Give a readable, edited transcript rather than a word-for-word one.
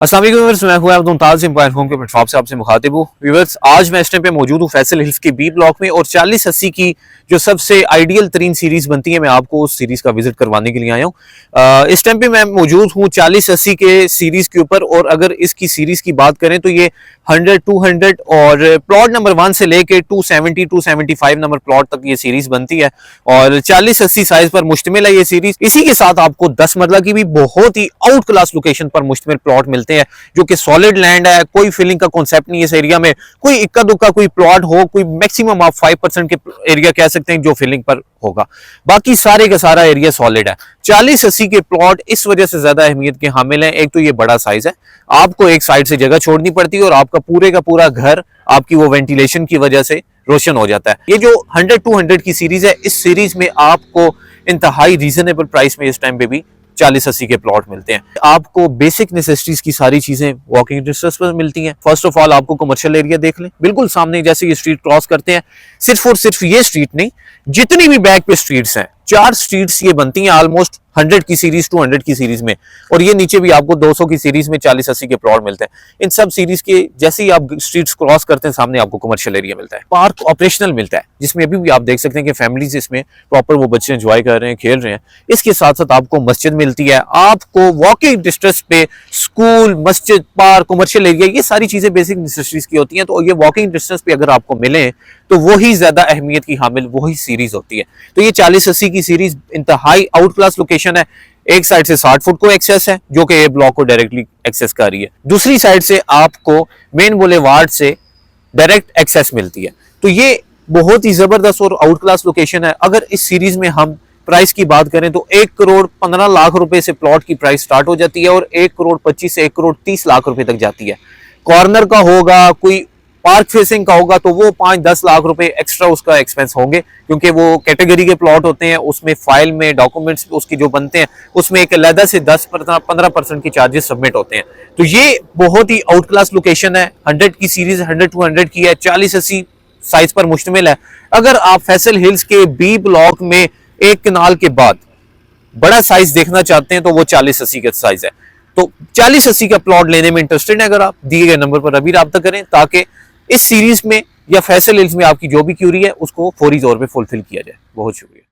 अस्सलाम वालेकुम व्यूअर्स, मैं हूं मुमताज एम्पायर होम के प्लेटफॉर्म से आपसे मुखातिब हूं। व्यूअर्स, आज मैं इस टाइम पे मौजूद हूं फैसल हिल्स के बी ब्लॉक में और 4080 की जो सबसे आइडियल तरीन सीरीज बनती है, मैं आपको उस सीरीज का विजिट करवाने के लिए आया हूं। इस टाइम पे मैं मौजूद हूं 4080 के सीरीज के ऊपर, और अगर इसकी सीरीज की बात करें तो ये 100, 200 और प्लॉट नंबर 1 से लेके 270, 275 नंबर प्लॉट तक ये सीरीज बनती है और 4080 साइज पर मुश्तमिल है ये सीरीज। इसी के साथ आपको 10 मरला की भी बहुत ही आउट क्लास लोकेशन पर मुश्तमिल प्लॉट मिलते हैं, जो कि सॉलिड लैंड है। कोई फिलिंग का कॉन्सेप्ट नहीं है इस एरिया में। कोई इक्का दुक्का कोई प्लॉट हो, कोई मैक्सिमम आप 5% के एरिया कह सकते हैं जो फिलिंग पर होगा, बाकी सारे का सारा एरिया सॉलिड है। 4080 के प्लॉट इस वजह से ज्यादा अहमियत के हामिल हैं। एक तो ये बड़ा साइज है, आपको एक साइड से जगह छोड़नी पड़ती है और आपका पूरे का पूरा घर आपकी वो वेंटिलेशन की वजह से रोशन हो जाता है। ये जो 100, 200 की सीरीज है, इस सीरीज में आपको इंतहाई रीजनेबल प्राइस में इस टाइम पे भी 4080 के प्लॉट मिलते हैं। आपको बेसिक नेसेसिटीज की सारी चीजें वॉकिंग डिस्टेंस पर मिलती हैं। फर्स्ट ऑफ ऑल आपको कमर्शियल एरिया देख लें, बिल्कुल सामने जैसे ये स्ट्रीट क्रॉस करते हैं, सिर्फ और सिर्फ ये स्ट्रीट नहीं, जितनी भी बैक पे स्ट्रीट्स हैं, 4 स्ट्रीट्स ये बनती हैं ऑलमोस्ट 100 की सीरीज, 200 की सीरीज में, और ये नीचे भी आपको 200 की सीरीज में 4080 के प्लॉट मिलते हैं। इन सब सीरीज के जैसे ही आप स्ट्रीट्स क्रॉस करते हैं, सामने आपको कमर्शियल एरिया मिलता है, पार्क ऑपरेशनल मिलता है, जिसमें अभी भी आप देख सकते हैं कि फैमिलीज इसमें प्रॉपर वो बच्चे एंजॉय कर रहे हैं, खेल रहे हैं। इसके साथ साथ आपको मस्जिद मिलती है, आपको वॉकिंग डिस्टेंस पे स्कूल, मस्जिद, पार्क, कमर्शियल एरिया, ये सारी चीजें बेसिक नेसेसिटीज की होती हैं। तो ये वॉकिंग डिस्टेंस पे अगर आपको मिले तो वही ज्यादा अहमियत की हामिल वही सीरीज होती है। तो ये 4080 की सीरीज इंतहाई आउट क्लास लोकेशन है। एक साइड से 60 फुट को एक्सेस है, जो कि ये ब्लॉक को डायरेक्टली एक्सेस कर रही है। दूसरी साइड से आपको मेन बुलेवार्ड से डायरेक्ट एक्सेस मिलती है। तो ये बहुत ही जबरदस्त और आउट क्लास लोकेशन है। अगर इस सीरीज में हम प्राइस की बात करें तो 1 करोड़ 15 लाख रुपए से प्लॉट की प्राइस स्टार्ट हो जाती है और 1 करोड़ 25 से 1 करोड़ 30 लाख रुपए तक जाती है। कॉर्नर का होगा, कोई पार्क फेसिंग का होगा तो वो 5-10 लाख रुपए एक्स्ट्रा उसका एक्सपेंस होंगे, क्योंकि वो कैटेगरी के प्लॉट होते हैं। उसमें फाइल में डॉक्यूमेंट्स उसकी जो बनते हैं, उसमें एक अलग से 10-15% की चार्जेस सबमिट होते हैं। तो ये बहुत ही आउट क्लास लोकेशन है। 100 की सीरीज 100, 200 की है, 4080 साइज पर मुश्तमिल है। अगर आप फैसल हिल्स के बी ब्लॉक में एक कनाल के बाद बड़ा साइज देखना चाहते हैं तो वो 4080 का साइज है। तो 4080 का प्लॉट लेने में इंटरेस्टेड है, अगर आप दिए गए नंबर पर अभी राब्ता करें, ताकि इस सीरीज में या फैसल हिल्स में आपकी जो भी क्यूरी है उसको फौरी तौर पे फुलफिल किया जाए। बहुत शुक्रिया।